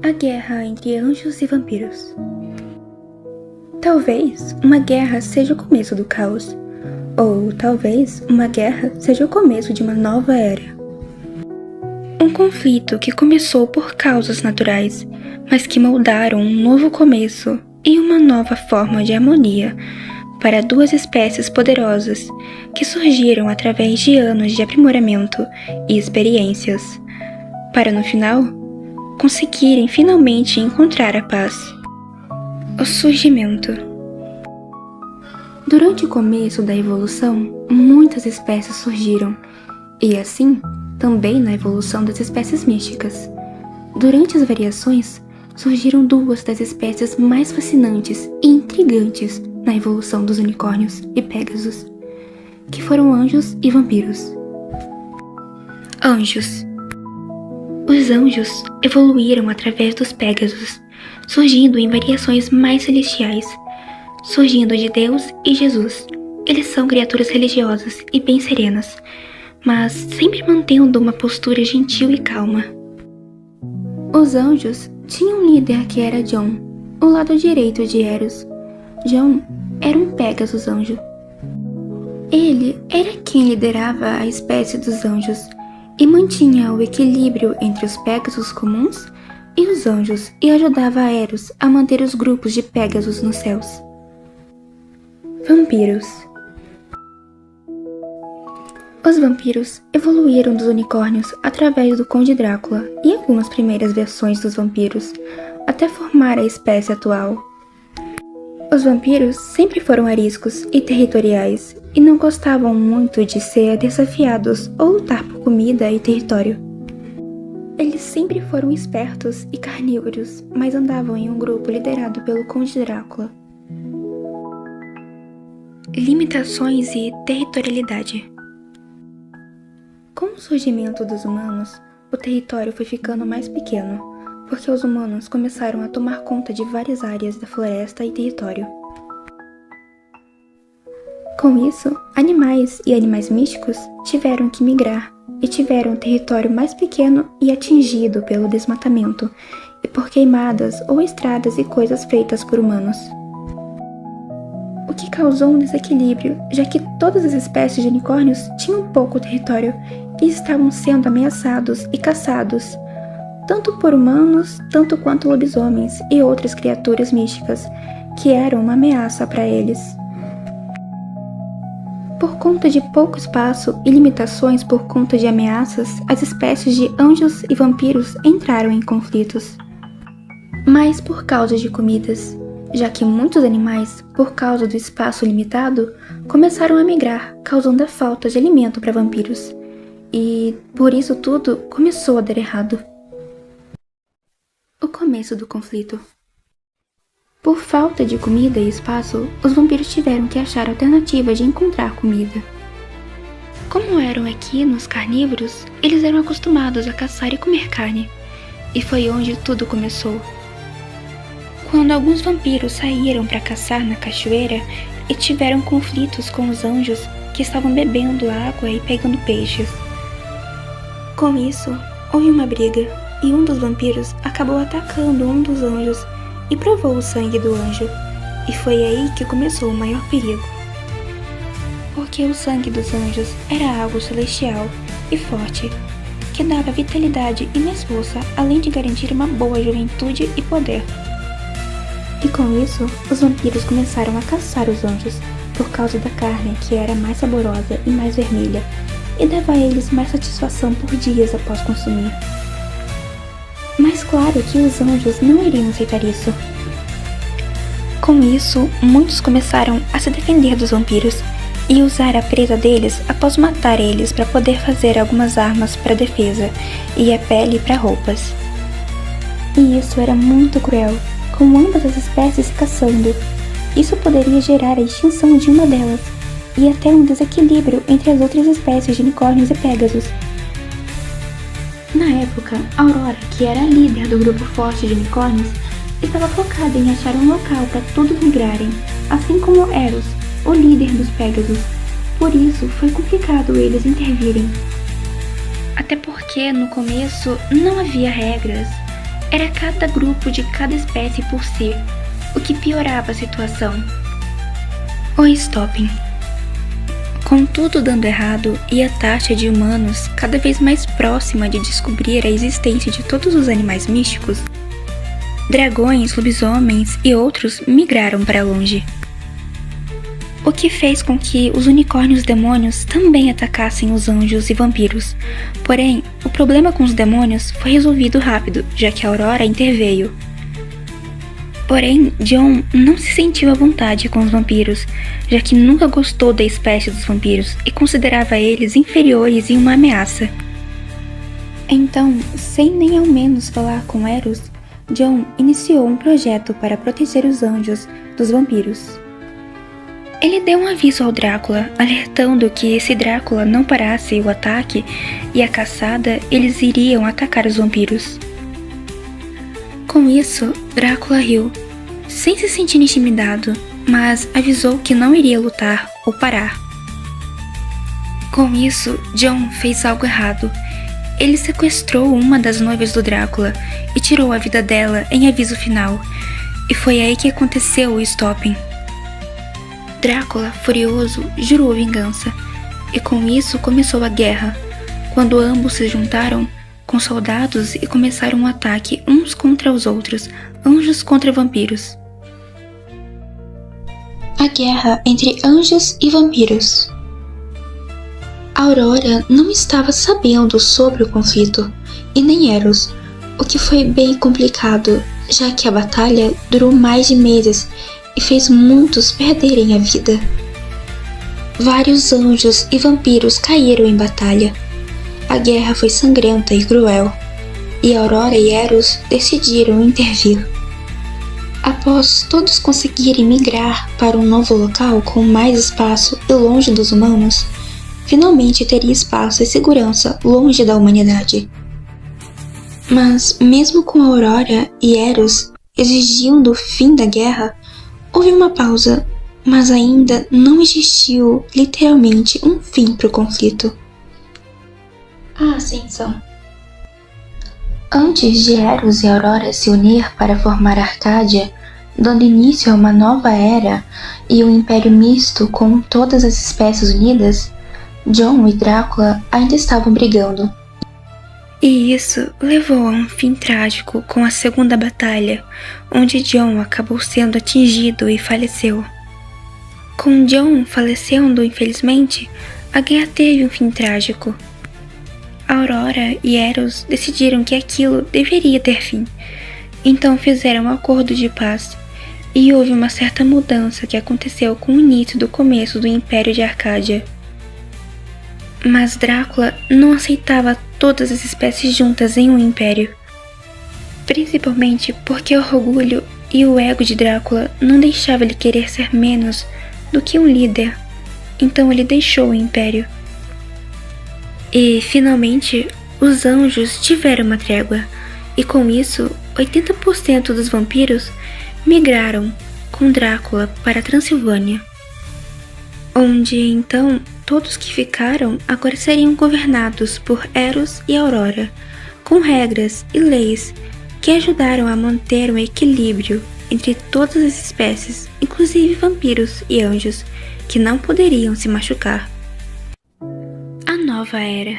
A guerra entre anjos e vampiros. Talvez uma guerra seja o começo do caos, ou talvez uma guerra seja o começo de uma nova era. Um conflito que começou por causas naturais, mas que moldaram um novo começo e uma nova forma de harmonia para duas espécies poderosas que surgiram através de anos de aprimoramento e experiências, para no final conseguirem finalmente encontrar a paz. O surgimento. Durante o começo da evolução, muitas espécies surgiram, e assim, também na evolução das espécies místicas. Durante as variações, surgiram duas das espécies mais fascinantes e intrigantes na evolução dos unicórnios e pégasos, que foram anjos e vampiros. Anjos. Os anjos evoluíram através dos pégasos, surgindo em variações mais celestiais, surgindo de Deus e Jesus. Eles são criaturas religiosas e bem serenas, mas sempre mantendo uma postura gentil e calma. Os anjos tinham um líder que era John, o lado direito de Eros. John era um Pégasus anjo. Ele era quem liderava a espécie dos anjos e mantinha o equilíbrio entre os Pégasus comuns e os anjos e ajudava a Eros a manter os grupos de Pégasus nos céus. Vampiros. Os vampiros evoluíram dos unicórnios através do Conde Drácula e algumas primeiras versões dos vampiros, até formar a espécie atual. Os vampiros sempre foram ariscos e territoriais e não gostavam muito de ser desafiados ou lutar por comida e território. Eles sempre foram espertos e carnívoros, mas andavam em um grupo liderado pelo Conde Drácula. Limitações e territorialidade. Com o surgimento dos humanos, o território foi ficando mais pequeno, porque os humanos começaram a tomar conta de várias áreas da floresta e território. Com isso, animais e animais místicos tiveram que migrar e tiveram um território mais pequeno e atingido pelo desmatamento e por queimadas ou estradas e coisas feitas por humanos. O que causou um desequilíbrio, já que todas as espécies de unicórnios tinham pouco território e estavam sendo ameaçados e caçados, tanto por humanos, tanto quanto lobisomens e outras criaturas místicas, que eram uma ameaça para eles. Por conta de pouco espaço e limitações por conta de ameaças, as espécies de anjos e vampiros entraram em conflitos. Mas por causa de comidas, já que muitos animais, por causa do espaço limitado, começaram a migrar, causando a falta de alimento para vampiros. E, por isso tudo, começou a dar errado. O começo do conflito. Por falta de comida e espaço, os vampiros tiveram que achar alternativas de encontrar comida. Como eram equinos carnívoros, eles eram acostumados a caçar e comer carne, e foi onde tudo começou. Quando alguns vampiros saíram para caçar na cachoeira e tiveram conflitos com os anjos que estavam bebendo água e pegando peixes. Com isso, houve uma briga e um dos vampiros acabou atacando um dos anjos e provou o sangue do anjo, e foi aí que começou o maior perigo. Porque o sangue dos anjos era algo celestial e forte, que dava vitalidade e mais força, além de garantir uma boa juventude e poder. E com isso, os vampiros começaram a caçar os anjos, por causa da carne que era mais saborosa e mais vermelha, e dava a eles mais satisfação por dias após consumir. Mas claro que os anjos não iriam aceitar isso. Com isso, muitos começaram a se defender dos vampiros e usar a presa deles após matar eles para poder fazer algumas armas para defesa e a pele para roupas. E isso era muito cruel, com ambas as espécies se caçando. Isso poderia gerar a extinção de uma delas e até um desequilíbrio entre as outras espécies de unicórnios e pégasos. Na época, Aurora, que era a líder do grupo forte de unicórnios, estava focada em achar um local para todos migrarem, assim como Eros, o líder dos Pégasos. Por isso, foi complicado eles intervirem. Até porque, no começo, não havia regras, Era cada grupo de cada espécie por si, o que piorava a situação. O Stopping. Com tudo dando errado e a taxa de humanos cada vez mais próxima de descobrir a existência de todos os animais místicos, dragões, lobisomens e outros migraram para longe. O que fez com que os unicórnios demônios também atacassem os anjos e vampiros. Porém, o problema com os demônios foi resolvido rápido, já que a Aurora interveio. Porém, John não se sentiu à vontade com os vampiros, já que nunca gostou da espécie dos vampiros e considerava eles inferiores e uma ameaça. Então, sem nem ao menos falar com Eros, John iniciou um projeto para proteger os anjos dos vampiros. Ele deu um aviso ao Drácula, alertando que se Drácula não parasse o ataque e a caçada, eles iriam atacar os vampiros. Com isso, Drácula riu, sem se sentir intimidado, mas avisou que não iria lutar ou parar. Com isso, John fez algo errado. Ele sequestrou uma das noivas do Drácula e tirou a vida dela em aviso final, e foi aí que aconteceu o Stopping. Drácula, furioso, jurou vingança, e com isso começou a guerra, quando ambos se juntaram com soldados e começaram um ataque uns contra os outros, anjos contra vampiros. A guerra entre anjos e vampiros. Aurora não estava sabendo sobre o conflito, e nem Eros, o que foi bem complicado, já que a batalha durou mais de meses e fez muitos perderem a vida. Vários anjos e vampiros caíram em batalha. A guerra foi sangrenta e cruel, e Aurora e Eros decidiram intervir. Após todos conseguirem migrar para um novo local com mais espaço e longe dos humanos, finalmente teria espaço e segurança longe da humanidade. Mas mesmo com Aurora e Eros exigindo o fim da guerra, houve uma pausa, mas ainda não existiu literalmente um fim para o conflito. A Ascensão. Antes de Eros e Aurora se unir para formar Arcádia, dando início a uma nova era e um império misto com todas as espécies unidas, John e Drácula ainda estavam brigando. E isso levou a um fim trágico com a segunda batalha, onde John acabou sendo atingido e faleceu. Com John falecendo, infelizmente, a guerra teve um fim trágico. Aurora e Eros decidiram que aquilo deveria ter fim, então fizeram um acordo de paz, e houve uma certa mudança que aconteceu com o início do começo do Império de Arcádia. Mas Drácula não aceitava todas as espécies juntas em um império, principalmente porque o orgulho e o ego de Drácula não deixava ele querer ser menos do que um líder, então ele deixou o império. E, finalmente, os anjos tiveram uma trégua, e com isso, 80% dos vampiros migraram com Drácula para a Transilvânia, onde, então, todos que ficaram agora seriam governados por Eros e Aurora, com regras e leis que ajudaram a manter um equilíbrio entre todas as espécies, inclusive vampiros e anjos, que não poderiam se machucar. A Nova Era.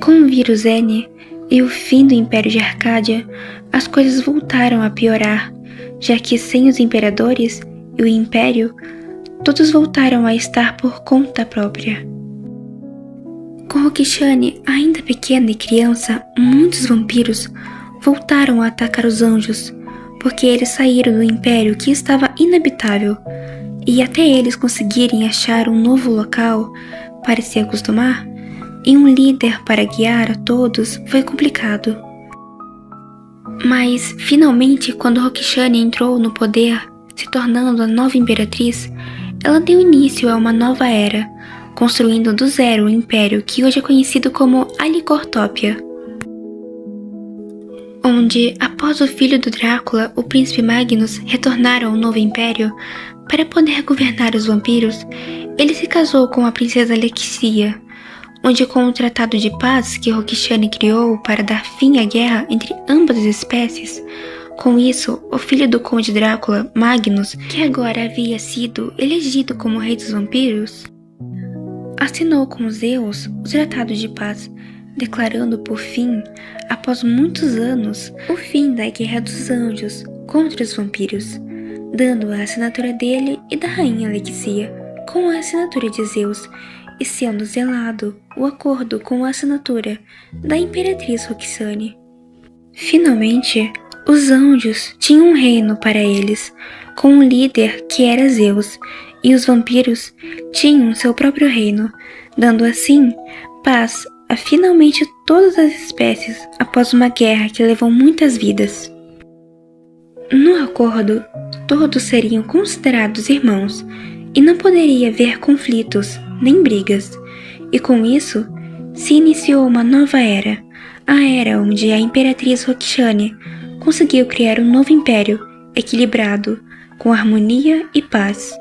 Com o vírus N e o fim do Império de Arcádia, as coisas voltaram a piorar, já que sem os imperadores e o Império, todos voltaram a estar por conta própria. Com Roxane ainda pequena e criança, muitos vampiros voltaram a atacar os anjos, porque eles saíram do Império que estava inabitável, e até eles conseguirem achar um novo local para se acostumar, e um líder para guiar a todos foi complicado. Mas, finalmente, quando Roxane entrou no poder, se tornando a nova imperatriz, ela deu início a uma nova era, construindo do zero o império que hoje é conhecido como Alicortópia, onde, após o filho do Drácula, o príncipe Magnus, retornar ao novo império para poder governar os vampiros, ele se casou com a princesa Alexia, onde com o Tratado de Paz que Roxane criou para dar fim à guerra entre ambas as espécies, com isso, o filho do Conde Drácula, Magnus, que agora havia sido elegido como rei dos vampiros, assinou com Zeus o Tratado de Paz, declarando por fim, após muitos anos, o fim da Guerra dos Anjos contra os vampiros, dando a assinatura dele e da rainha Alexia com a assinatura de Zeus e sendo zelado o acordo com a assinatura da Imperatriz Roxane. Finalmente, os anjos tinham um reino para eles, com um líder que era Zeus, e os vampiros tinham seu próprio reino, dando assim paz a finalmente todas as espécies após uma guerra que levou muitas vidas. No acordo, todos seriam considerados irmãos e não poderia haver conflitos nem brigas, e com isso se iniciou uma nova era, a era onde a Imperatriz Roxane conseguiu criar um novo império equilibrado, com harmonia e paz,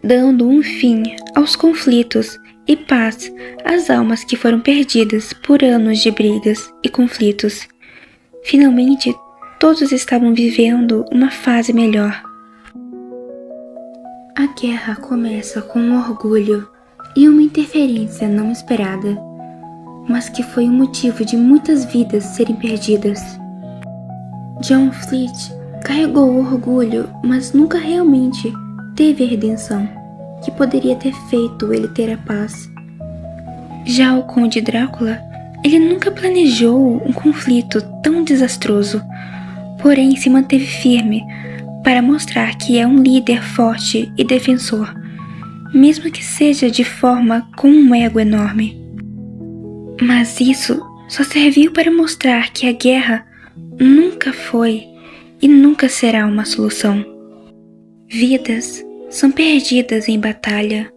dando um fim aos conflitos e paz às almas que foram perdidas por anos de brigas e conflitos. Finalmente, todos estavam vivendo uma fase melhor. A guerra começa com um orgulho e uma interferência não esperada, mas que foi o motivo de muitas vidas serem perdidas. John Fleet carregou o orgulho, mas nunca realmente teve a redenção que poderia ter feito ele ter a paz. Já o Conde Drácula, ele nunca planejou um conflito tão desastroso, porém se manteve firme para mostrar que é um líder forte e defensor, mesmo que seja de forma com um ego enorme. Mas isso só serviu para mostrar que a guerra nunca foi e nunca será uma solução. Vidas são perdidas em batalha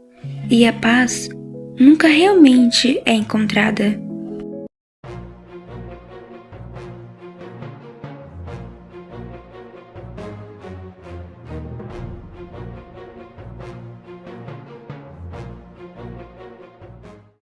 e a paz nunca realmente é encontrada.